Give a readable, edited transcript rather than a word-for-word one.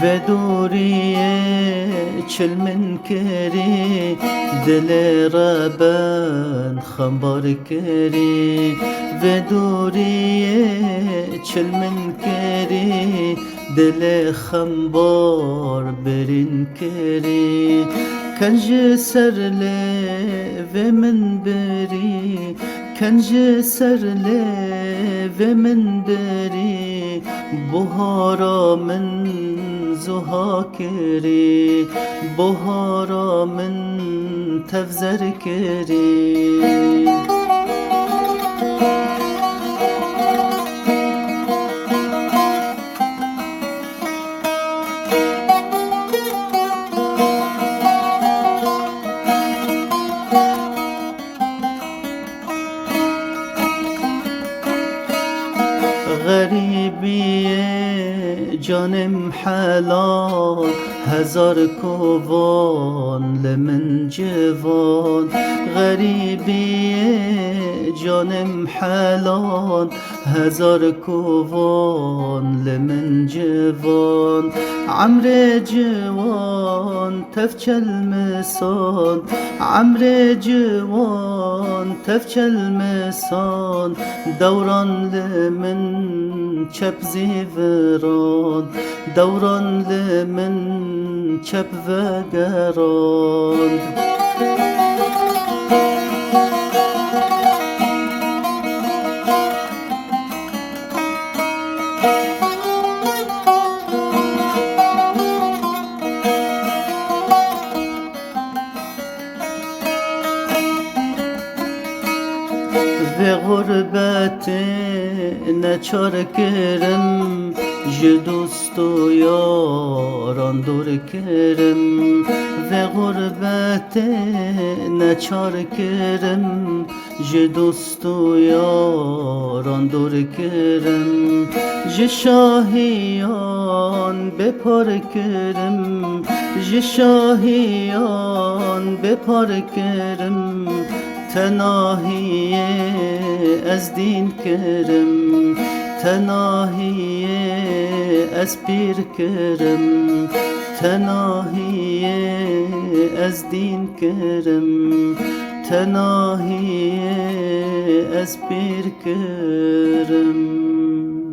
ve duriye çil min keri dilera ben xembar keri ve duriye çil min keri dile xembar berin keri kenji serle ve min beri kenji serle ve min beri buhara min زها کری بهارا من تفزر کری غریبیه جانم حلال هزار کوان لمن جوان غریبی جانم حلال هزار کوان لمن جوان عمر جوان تفچل مسان عمر جوان تفچل مسان دوران لمن چپ زیوران دوران لمن چپ وگران ve gurbeti neçar kerim ji dostu yaran dur kerim ve gurbeti neçar kerim ji dostu yaran dur kerim ji şahiyan bepar kerim ji şahiyan bepar kerim تناهیه از دین کرم تناهیه از پیر کرم تناهیه از دین کرم تناهیه از پیر کرم